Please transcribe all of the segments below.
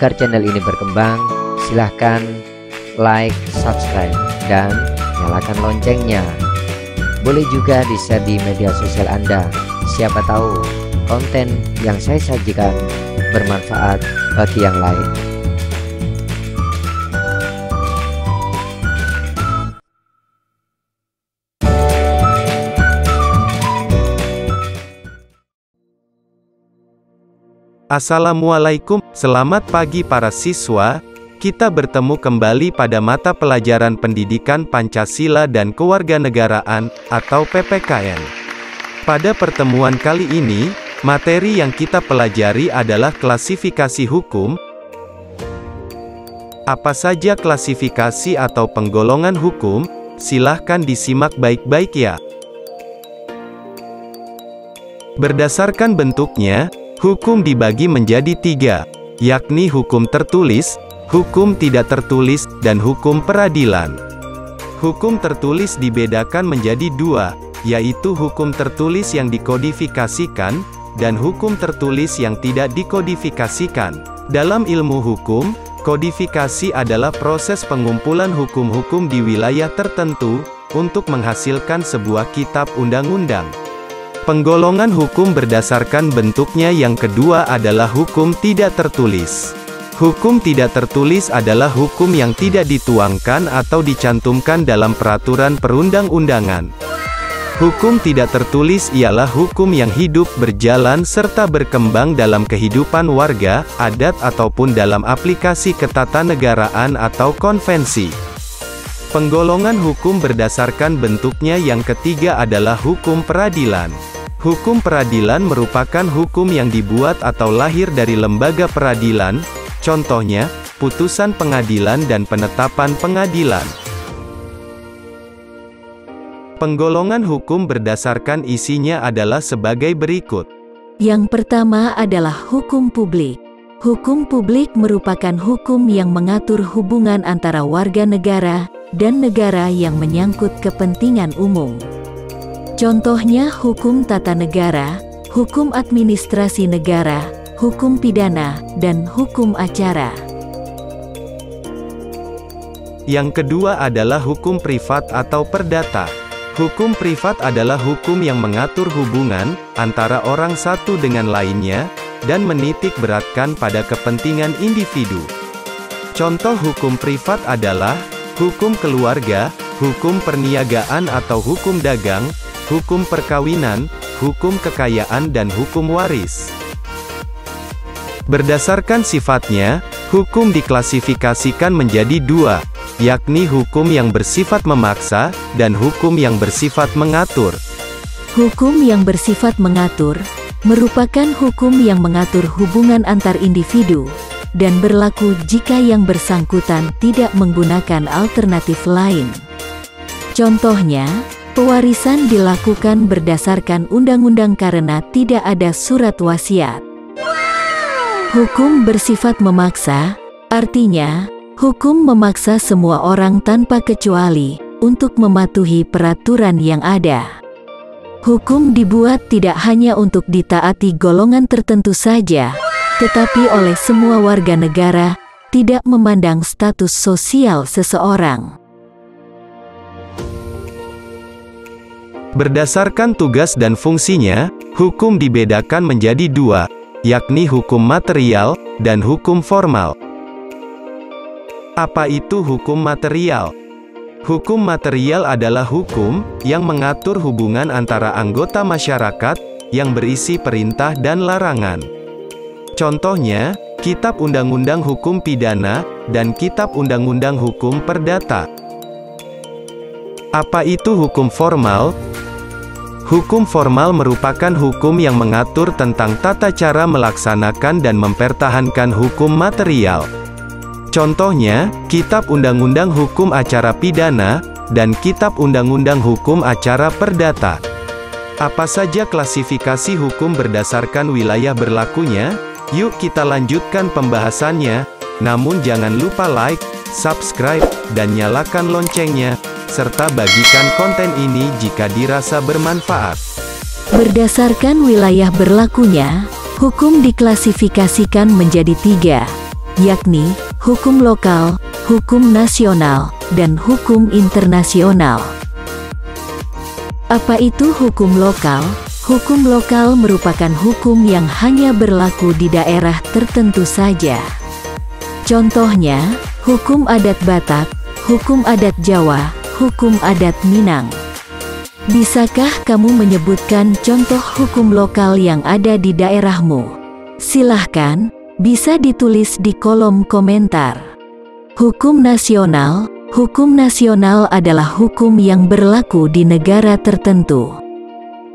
Agar channel ini berkembang, silahkan like, subscribe, dan nyalakan loncengnya. Boleh juga di-share di media sosial Anda. Siapa tahu konten yang saya sajikan bermanfaat bagi yang lain. Assalamualaikum, selamat pagi para siswa. Kita bertemu kembali pada mata pelajaran Pendidikan Pancasila dan Kewarganegaraan atau PPKN. Pada pertemuan kali ini, materi yang kita pelajari adalah klasifikasi hukum. Apa saja klasifikasi atau penggolongan hukum? Silahkan disimak baik-baik ya. Berdasarkan bentuknya, hukum dibagi menjadi 3, yakni hukum tertulis, hukum tidak tertulis, dan hukum peradilan. Hukum tertulis dibedakan menjadi 2, yaitu hukum tertulis yang dikodifikasikan, dan hukum tertulis yang tidak dikodifikasikan. Dalam ilmu hukum, kodifikasi adalah proses pengumpulan hukum-hukum di wilayah tertentu, untuk menghasilkan sebuah kitab undang-undang. Penggolongan hukum berdasarkan bentuknya yang kedua adalah hukum tidak tertulis. Hukum tidak tertulis adalah hukum yang tidak dituangkan atau dicantumkan dalam peraturan perundang-undangan. Hukum tidak tertulis ialah hukum yang hidup, berjalan, serta berkembang dalam kehidupan warga, adat ataupun dalam aplikasi ketatanegaraan atau konvensi. Penggolongan hukum berdasarkan bentuknya yang ketiga adalah hukum peradilan. Hukum peradilan merupakan hukum yang dibuat atau lahir dari lembaga peradilan, contohnya, putusan pengadilan dan penetapan pengadilan. Penggolongan hukum berdasarkan isinya adalah sebagai berikut. Yang pertama adalah hukum publik. Hukum publik merupakan hukum yang mengatur hubungan antara warga negara dan negara yang menyangkut kepentingan umum. Contohnya hukum tata negara, hukum administrasi negara, hukum pidana, dan hukum acara. Yang kedua adalah hukum privat atau perdata. Hukum privat adalah hukum yang mengatur hubungan antara orang satu dengan lainnya, dan menitik beratkan pada kepentingan individu. Contoh hukum privat adalah hukum keluarga, hukum perniagaan atau hukum dagang, hukum perkawinan, hukum kekayaan dan hukum waris. Berdasarkan sifatnya, hukum diklasifikasikan menjadi 2, yakni hukum yang bersifat memaksa, dan hukum yang bersifat mengatur. Hukum yang bersifat mengatur, merupakan hukum yang mengatur hubungan antar individu, dan berlaku jika yang bersangkutan tidak menggunakan alternatif lain. Contohnya, pewarisan dilakukan berdasarkan undang-undang karena tidak ada surat wasiat. Hukum bersifat memaksa, artinya, hukum memaksa semua orang tanpa kecuali, untuk mematuhi peraturan yang ada. Hukum dibuat tidak hanya untuk ditaati golongan tertentu saja, tetapi oleh semua warga negara, tidak memandang status sosial seseorang. Berdasarkan tugas dan fungsinya, hukum dibedakan menjadi 2, yakni hukum material dan hukum formal. Apa itu hukum material? Hukum material adalah hukum yang mengatur hubungan antara anggota masyarakat yang berisi perintah dan larangan. Contohnya, Kitab Undang-Undang Hukum Pidana dan Kitab Undang-Undang Hukum Perdata. Apa itu hukum formal? Hukum formal merupakan hukum yang mengatur tentang tata cara melaksanakan dan mempertahankan hukum material. Contohnya, Kitab Undang-Undang Hukum Acara Pidana, dan Kitab Undang-Undang Hukum Acara Perdata. Apa saja klasifikasi hukum berdasarkan wilayah berlakunya? Yuk kita lanjutkan pembahasannya. Namun jangan lupa like, subscribe, dan nyalakan loncengnya, serta bagikan konten ini jika dirasa bermanfaat. Berdasarkan wilayah berlakunya, hukum diklasifikasikan menjadi 3, yakni hukum lokal, hukum nasional, dan hukum internasional. Apa itu hukum lokal? Hukum lokal merupakan hukum yang hanya berlaku di daerah tertentu saja. Contohnya, hukum adat Batak, hukum adat Jawa, hukum adat Minang. Bisakah kamu menyebutkan contoh hukum lokal yang ada di daerahmu? Silahkan, bisa ditulis di kolom komentar. Hukum nasional. Hukum nasional adalah hukum yang berlaku di negara tertentu.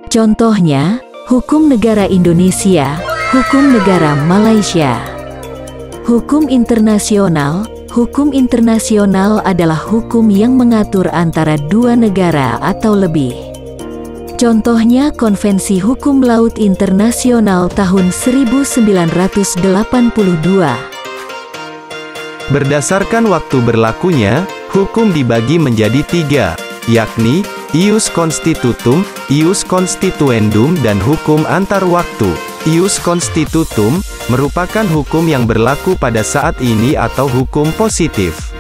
Contohnya, hukum negara Indonesia, hukum negara Malaysia. Hukum internasional. Hukum internasional adalah hukum yang mengatur antara dua negara atau lebih. Contohnya Konvensi Hukum Laut Internasional tahun 1982. Berdasarkan waktu berlakunya, hukum dibagi menjadi 3, yakni ius constitutum, ius constituendum dan hukum antar waktu. Ius constitutum merupakan hukum yang berlaku pada saat ini atau hukum positif.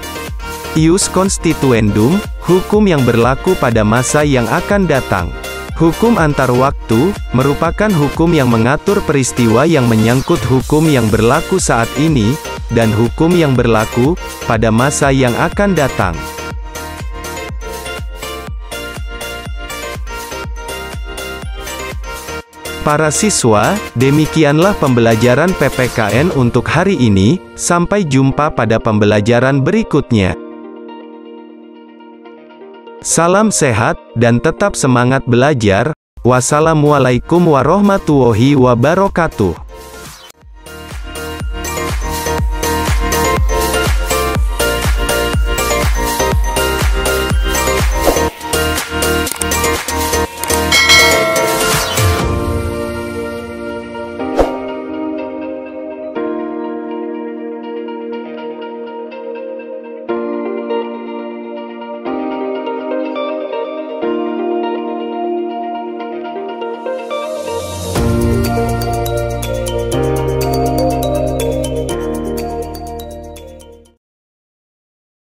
Ius constituendum, hukum yang berlaku pada masa yang akan datang. Hukum antar waktu merupakan hukum yang mengatur peristiwa yang menyangkut hukum yang berlaku saat ini, dan hukum yang berlaku pada masa yang akan datang. Para siswa, demikianlah pembelajaran PPKN untuk hari ini. Sampai jumpa pada pembelajaran berikutnya. Salam sehat, dan tetap semangat belajar. Wassalamualaikum warahmatullahi wabarakatuh.